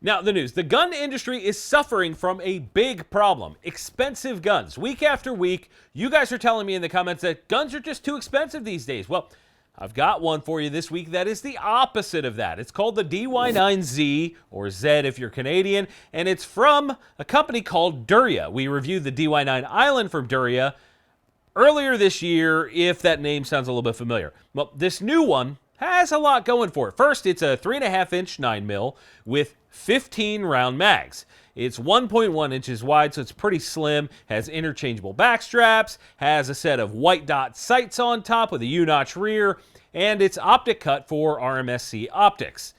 Now, the news. The gun industry is suffering from a big problem. Expensive guns. Week after week, you guys are telling me in the comments that guns are just too expensive these days. Well, I've got one for you this week that is the opposite of that. It's called the DY9Z, or Z if you're Canadian, and it's from a company called Duria. We reviewed the DY9 Island from Duria earlier this year, if that name sounds a little bit familiar. Well, this new one has a lot going for it. First, it's a 3.5-inch 9mm with 15 round mags. It's 1.1 inches wide, so it's pretty slim, has interchangeable back straps, has a set of white dot sights on top with a U-notch rear, and it's optic cut for RMSC optics.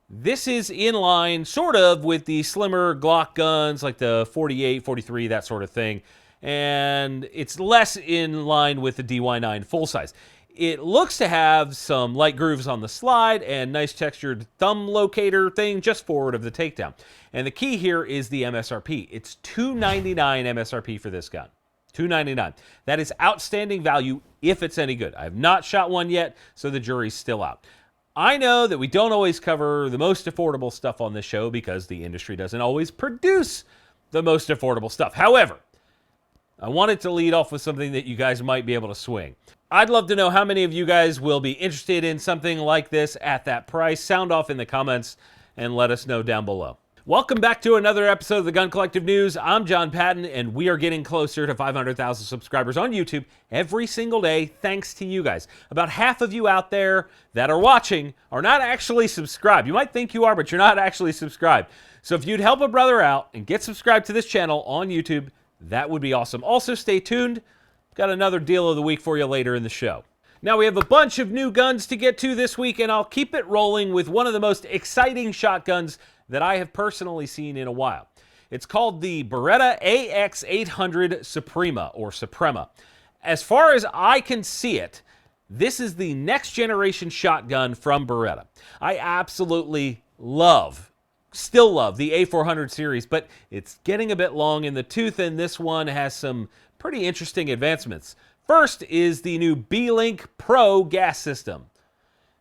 This is in line, sort of, with the slimmer Glock guns like the 48, 43, that sort of thing, and it's less in line with the DY9 full size. It looks to have some light grooves on the slide and nice textured thumb locator thing just forward of the takedown. And the key here is the MSRP. It's $299 MSRP for this gun. $299. That is outstanding value if it's any good. I have not shot one yet, so the jury's still out. I know that we don't always cover the most affordable stuff on this show because the industry doesn't always produce the most affordable stuff. However, I wanted to lead off with something that you guys might be able to swing. I'd love to know how many of you guys will be interested in something like this at that price. Sound off in the comments and let us know down below. Welcome back to another episode of the Gun Collective News. I'm John Patton, and we are getting closer to 500,000 subscribers on YouTube every single day, thanks to you guys. About half of you out there that are watching are not actually subscribed. You might think you are, but you're not actually subscribed. So if you'd help a brother out and get subscribed to this channel on YouTube, that would be awesome. Also, stay tuned. Got another deal of the week for you later in the show. Now, we have a bunch of new guns to get to this week, and I'll keep it rolling with one of the most exciting shotguns that I have personally seen in a while. It's called the Beretta AX800 Suprema, or Suprema. As far as I can see it, this is the next generation shotgun from Beretta. I absolutely still love the A400 series, but it's getting a bit long in the tooth, and this one has some pretty interesting advancements. First is the new B-Link Pro gas system.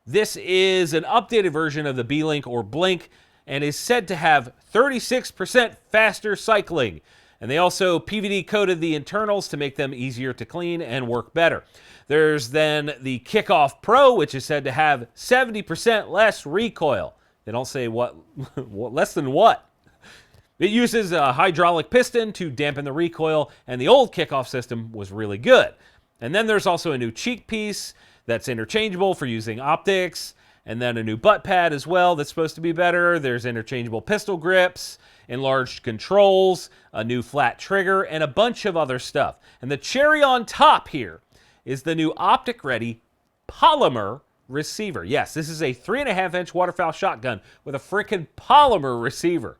This is an updated version of the B-Link or Blink and is said to have 36% faster cycling. And they also PVD coated the internals to make them easier to clean and work better. There's then the Kickoff Pro, which is said to have 70% less recoil. They don't say what less than what. It uses a hydraulic piston to dampen the recoil, and the old Kickoff system was really good. And then there's also a new cheek piece that's interchangeable for using optics, and then a new butt pad as well that's supposed to be better. There's interchangeable pistol grips, enlarged controls, a new flat trigger, and a bunch of other stuff. And the cherry on top here is the new optic-ready polymer receiver. Yes, this is a 3.5-inch waterfowl shotgun with a frickin' polymer receiver.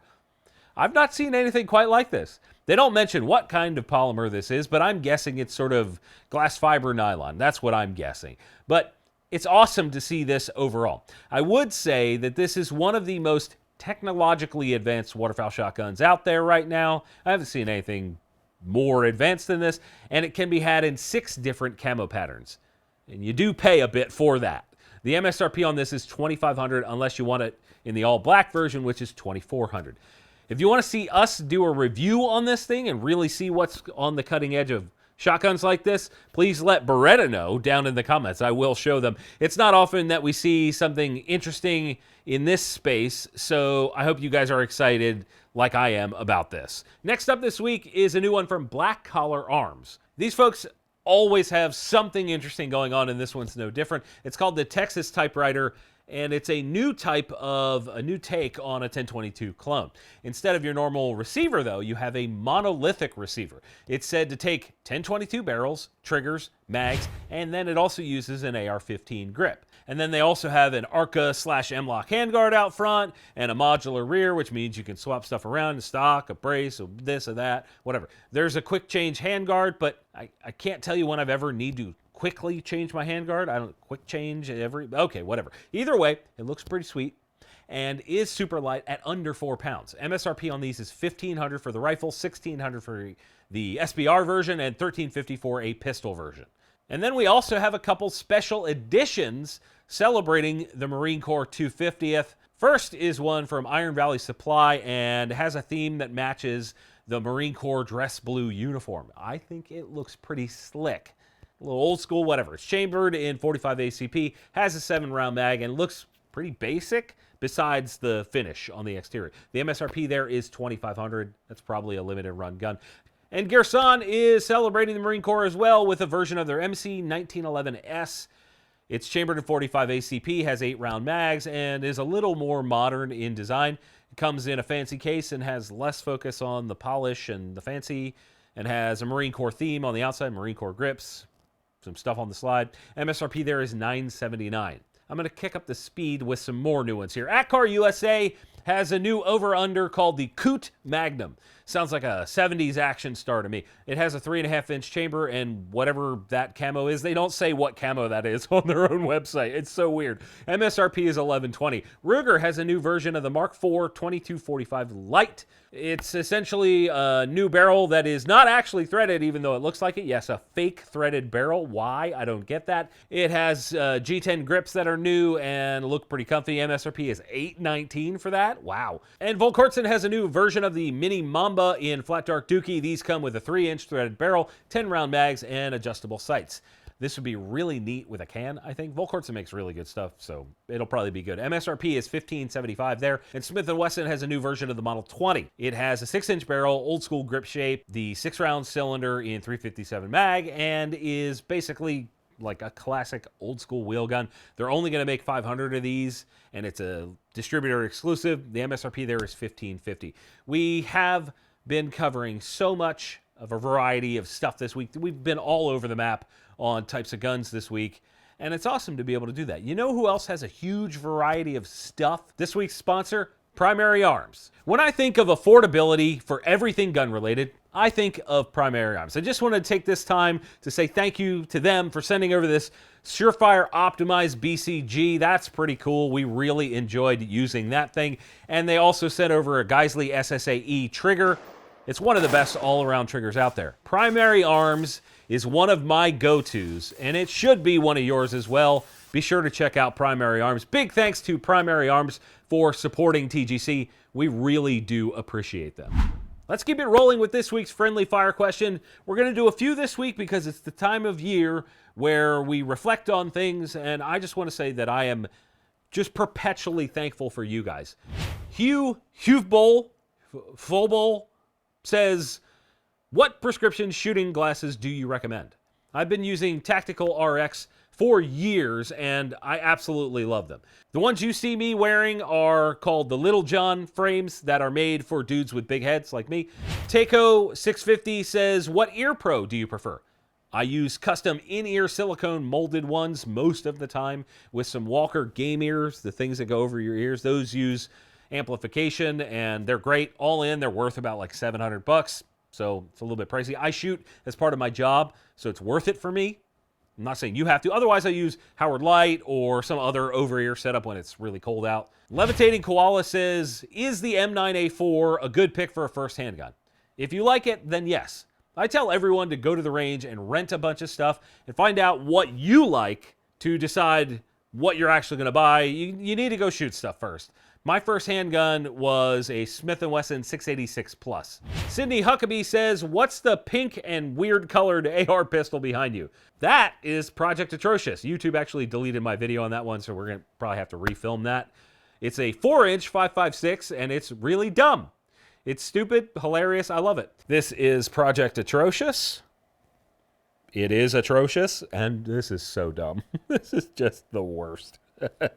I've not seen anything quite like this. They don't mention what kind of polymer this is, but I'm guessing it's sort of glass fiber nylon. That's what I'm guessing. But it's awesome to see this overall. I would say that this is one of the most technologically advanced waterfowl shotguns out there right now. I haven't seen anything more advanced than this, and it can be had in 6 different camo patterns. And you do pay a bit for that. The MSRP on this is $2,500 unless you want it in the all-black version, which is $2,400. If you want to see us do a review on this thing and really see what's on the cutting edge of shotguns like this, please let Beretta know down in the comments. I will show them. It's not often that we see something interesting in this space, so I hope you guys are excited like I am about this. Next up this week is a new one from Black Collar Arms. These folks always have something interesting going on, and this one's no different. It's called the Texas Typewriter, and it's a new take on a 1022 clone. Instead of your normal receiver, though, you have a monolithic receiver. It's said to take 1022 barrels, triggers, mags, and then it also uses an AR-15 grip. And then they also have an ARCA/M-LOK handguard out front and a modular rear, which means you can swap stuff around, a stock, a brace, a this or that, whatever. There's a quick change handguard, but I can't tell you when I've ever need to quickly change my handguard. I don't quick change okay, whatever. Either way, it looks pretty sweet and is super light at under 4 pounds. MSRP on these is $1,500 for the rifle, $1,600 for the SBR version, and $1,350 for a pistol version. And then we also have a couple special editions celebrating the Marine Corps 250th. First is one from Iron Valley Supply and has a theme that matches the Marine Corps dress blue uniform. I think it looks pretty slick. A little old school, whatever. It's chambered in 45 ACP, has a 7-round mag, and looks pretty basic besides the finish on the exterior. The MSRP there is $2,500. That's probably a limited run gun. And Gerson is celebrating the Marine Corps as well with a version of their MC 1911S. It's chambered in 45 ACP, has 8-round mags, and is a little more modern in design. It comes in a fancy case and has less focus on the polish and the fancy, and has a Marine Corps theme on the outside, Marine Corps grips, some stuff on the slide. MSRP there is $979. I'm going to kick up the speed with some more new ones here. Atcar USA has a new over-under called the Coot Magnum. Sounds like a 70s action star to me. It has a 3.5-inch chamber and whatever that camo is. They don't say what camo that is on their own website. It's so weird. MSRP is $1120. Ruger has a new version of the Mark IV 2245 Light. It's essentially a new barrel that is not actually threaded, even though it looks like it. Yes, a fake threaded barrel. Why? I don't get that. It has G10 grips that are new and look pretty comfy. MSRP is $819 for that. Wow. And Volkortsen has a new version of the Mini Mamba in Flat Dark Dookie. These come with a 3-inch threaded barrel, 10-round mags, and adjustable sights. This would be really neat with a can, I think. Volkortsen makes really good stuff, so it'll probably be good. MSRP is $1575 there. And Smith & Wesson has a new version of the Model 20. It has a 6-inch barrel, old school grip shape, the 6-round cylinder in 357 mag, and is basically like a classic old school wheel gun. They're only going to make 500 of these, and it's a distributor exclusive. The MSRP there is $1550. We have been covering so much of a variety of stuff this week. We've been all over the map on types of guns this week, and it's awesome to be able to do that. You know who else has a huge variety of stuff? This week's sponsor, Primary Arms. When I think of affordability for everything gun related, I think of Primary Arms. I just want to take this time to say thank you to them for sending over this Surefire Optimized BCG. That's pretty cool. We really enjoyed using that thing. And they also sent over a Geisley SSAE trigger. It's one of the best all-around triggers out there. Primary Arms is one of my go-tos, and it should be one of yours as well. Be sure to check out Primary Arms. Big thanks to Primary Arms for supporting TGC. We really do appreciate them. Let's keep it rolling with this week's friendly fire question. We're going to do a few this week because it's the time of year where we reflect on things, and I just want to say that I am just perpetually thankful for you guys. Hugh Fullbowl says, what prescription shooting glasses do you recommend? I've been using Tactical RX for years, and I absolutely love them. The ones you see me wearing are called the Little John frames that are made for dudes with big heads like me. Takeo 650 says, what ear pro do you prefer? I use custom in-ear silicone molded ones most of the time with some Walker game ears, the things that go over your ears. Those use amplification, and they're great. All in, they're worth about like $700. So it's a little bit pricey. I shoot as part of my job, so it's worth it for me. I'm not saying you have to. Otherwise, I use Howard Light or some other over-ear setup when it's really cold out. Levitating Koala says, is the M9A4 a good pick for a first handgun? If you like it, then yes. I tell everyone to go to the range and rent a bunch of stuff and find out what you like to decide what you're actually going to buy. You need to go shoot stuff first. My first handgun was a Smith & Wesson 686 Plus. Sydney Huckabee says, what's the pink and weird colored AR pistol behind you? That is Project Atrocious. YouTube actually deleted my video on that one, so we're going to probably have to refilm that. It's a 4-inch 5.56, and it's really dumb. It's stupid, hilarious, I love it. This is Project Atrocious. It is atrocious, and this is so dumb. This is just the worst.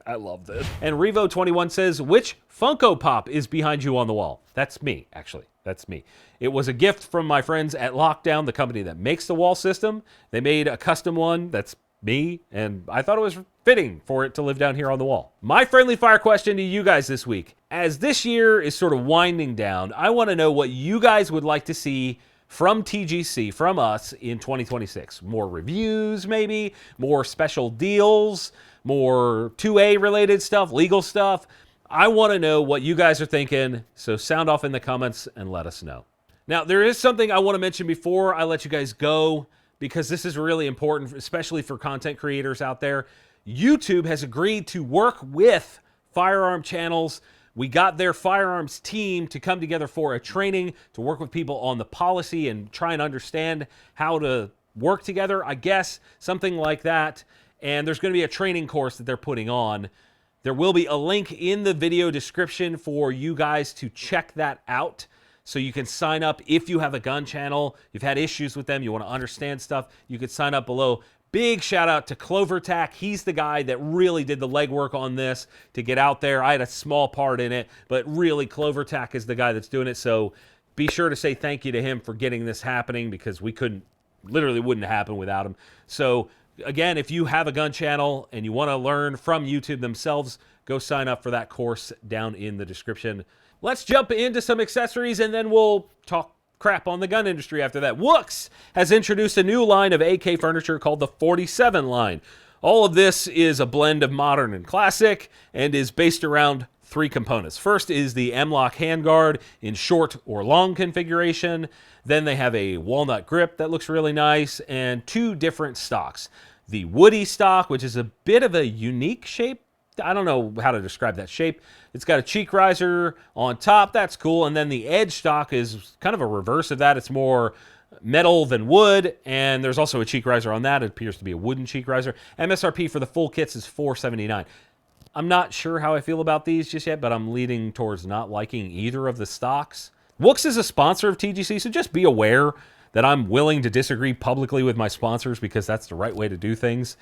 I love this. And Revo21 says, which Funko Pop is behind you on the wall? That's me, actually. That's me. It was a gift from my friends at Lockdown, the company that makes the wall system. They made a custom one that's me, and I thought it was fitting for it to live down here on the wall. My friendly fire question to you guys this week. As this year is sort of winding down, I want to know what you guys would like to see from TGC, from us, in 2026. More reviews, maybe? More special deals? More 2A related stuff? Legal stuff? I want to know what you guys are thinking, so sound off in the comments and let us know. Now, there is something I want to mention before I let you guys go, because this is really important, especially for content creators out there. YouTube has agreed to work with firearm channels. We got their firearms team to come together for a training to work with people on the policy and try and understand how to work together, I guess, something like that. And there's going to be a training course that they're putting on. There will be a link in the video description for you guys to check that out. So you can sign up if you have a gun channel, you've had issues with them, you want to understand stuff, you could sign up below. Big shout out to CloverTac. He's the guy that really did the legwork on this to get out there. I had a small part in it, but really CloverTac is the guy that's doing it. So be sure to say thank you to him for getting this happening, because we literally wouldn't happen without him. So again, if you have a gun channel and you want to learn from YouTube themselves, go sign up for that course down in the description. Let's jump into some accessories and then we'll talk crap on the gun industry after that. Wooks has introduced a new line of AK furniture called the 47 line. All of this is a blend of modern and classic and is based around 3 components. First is the M-LOK handguard in short or long configuration. Then they have a walnut grip that looks really nice, and 2 different stocks. The woody stock, which is a bit of a unique shape. I don't know how to describe that shape. It's got a cheek riser on top. That's cool. And then the edge stock is kind of a reverse of that. It's more metal than wood. And there's also a cheek riser on that. It appears to be a wooden cheek riser. MSRP for the full kits is $479. I'm not sure how I feel about these just yet, but I'm leaning towards not liking either of the stocks. Wooks is a sponsor of TGC, so just be aware that I'm willing to disagree publicly with my sponsors, because that's the right way to do things.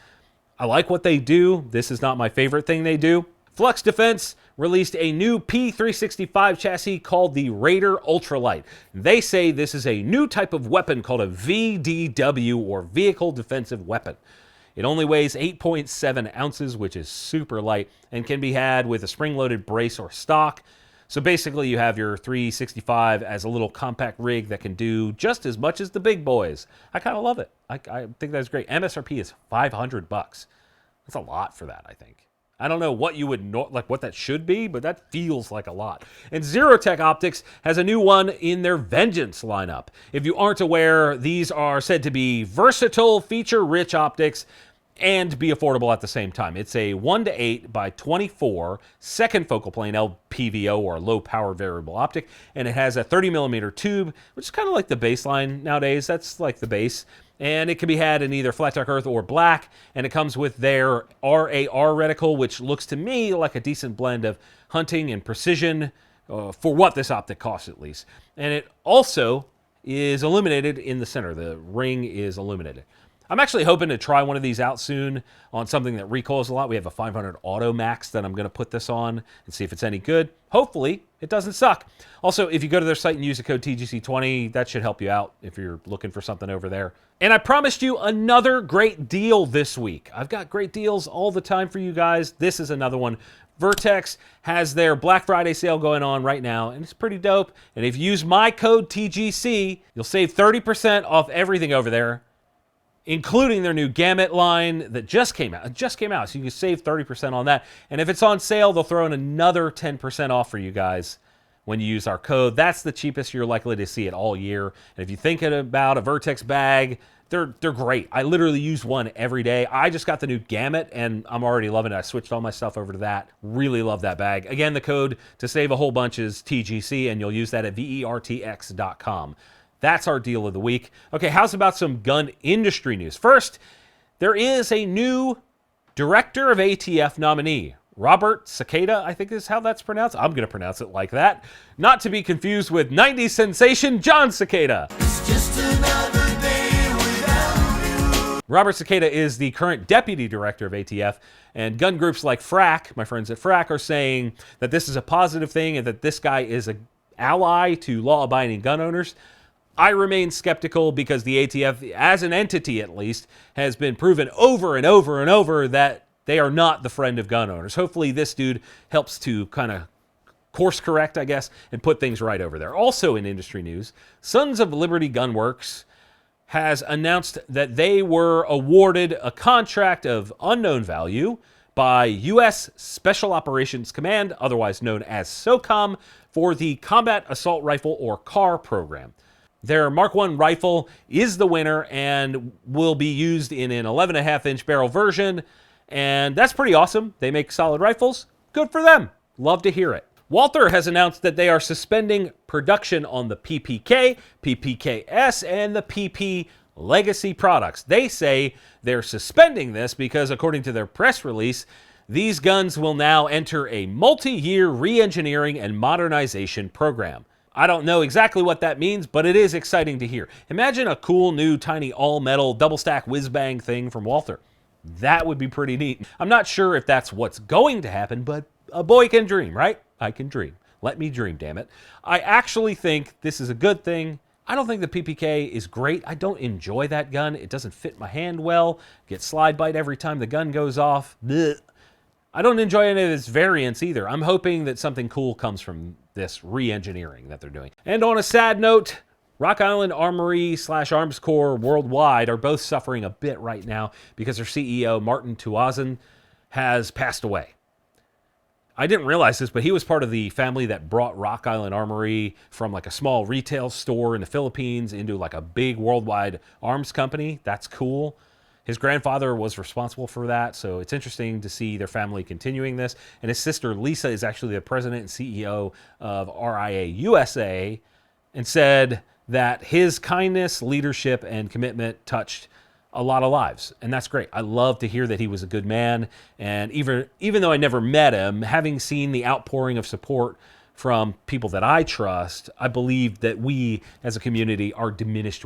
I like what they do. This is not my favorite thing they do. Flux Defense released a new P365 chassis called the Raider Ultralight. They say this is a new type of weapon called a VDW, or Vehicle Defensive Weapon. It only weighs 8.7 ounces, which is super light, and can be had with a spring-loaded brace or stock. So basically you have your 365 as a little compact rig that can do just as much as the big boys. I kind of love it. I think that's great. MSRP is $500. That's a lot for that, I think. I don't know what you would know, like what that should be, but that feels like a lot. And Zerotech Optics has a new one in their Vengeance lineup. If you aren't aware, these are said to be versatile, feature-rich optics and be affordable at the same time. It's a 1:8 by 24 second focal plane LPVO, or low power variable optic, and it has a 30mm tube, which is kind of like the baseline nowadays. That's like the base. And it can be had in either flat dark earth or black, and it comes with their RAR reticle, which looks to me like a decent blend of hunting and precision for what this optic costs, at least. And it also is illuminated in the center. The ring is illuminated. I'm actually hoping to try one of these out soon on something that recoils a lot. We have a 500 Auto Max that I'm going to put this on and see if it's any good. Hopefully, it doesn't suck. Also, if you go to their site and use the code TGC20, that should help you out if you're looking for something over there. And I promised you another great deal this week. I've got great deals all the time for you guys. This is another one. Vertex has their Black Friday sale going on right now, and it's pretty dope. And if you use my code TGC, you'll save 30% off everything over there, including their new Gamut line that just came out. It just came out, so you can save 30% on that. And if it's on sale, they'll throw in another 10% off for you guys when you use our code. That's the cheapest you're likely to see it all year. And if you're thinking about a Vertex bag, they're great. I literally use one every day. I just got the new Gamut, and I'm already loving it. I switched all my stuff over to that. Really love that bag. Again, the code to save a whole bunch is TGC, and you'll use that at vertx.com. That's our deal of the week. Okay, how's about some gun industry news? First, there is a new director of ATF nominee. Robert Cicada, I think is how that's pronounced. I'm going to pronounce it like that. Not to be confused with 90s sensation John Cicada. It's just another day without you. Robert Cicada is the current deputy director of ATF, and gun groups like FRAC, my friends at FRAC, are saying that this is a positive thing and that this guy is an ally to law-abiding gun owners. I remain skeptical because the ATF, as an entity at least, has been proven over and over and over that they are not the friend of gun owners. Hopefully this dude helps to kind of course correct, I guess, and put things right over there. Also in industry news, Sons of Liberty Gunworks has announced that they were awarded a contract of unknown value by U.S. Special Operations Command, otherwise known as SOCOM, for the Combat Assault Rifle, or CAR program. Their Mark I rifle is the winner and will be used in an 11.5-inch barrel version, and that's pretty awesome. They make solid rifles. Good for them. Love to hear it. Walther has announced that they are suspending production on the PPK, PPKS, and the PP legacy products. They say they're suspending this because, according to their press release, these guns will now enter a multi-year re-engineering and modernization program. I don't know exactly what that means, but it is exciting to hear. Imagine a cool new tiny all-metal double-stack whiz-bang thing from Walther. That would be pretty neat. I'm not sure if that's what's going to happen, but a boy can dream, right? I can dream. Let me dream, damn it. I actually think this is a good thing. I don't think the PPK is great. I don't enjoy that gun. It doesn't fit my hand well. Get slide bite every time the gun goes off. Blech. I don't enjoy any of its variants either. I'm hoping that something cool comes from this re-engineering that they're doing. And on a sad note, Rock Island Armory / Arms Corps worldwide are both suffering a bit right now because their CEO, Martin Tuazin, has passed away. I didn't realize this, but he was part of the family that brought Rock Island Armory from like a small retail store in the Philippines into like a big worldwide arms company. That's cool. His grandfather was responsible for that, so it's interesting to see their family continuing this. And his sister, Lisa, is actually the president and CEO of RIA USA, and said that his kindness, leadership, and commitment touched a lot of lives, and that's great. I love to hear that he was a good man, and even though I never met him, having seen the outpouring of support from people that I trust, I believe that we as a community are diminished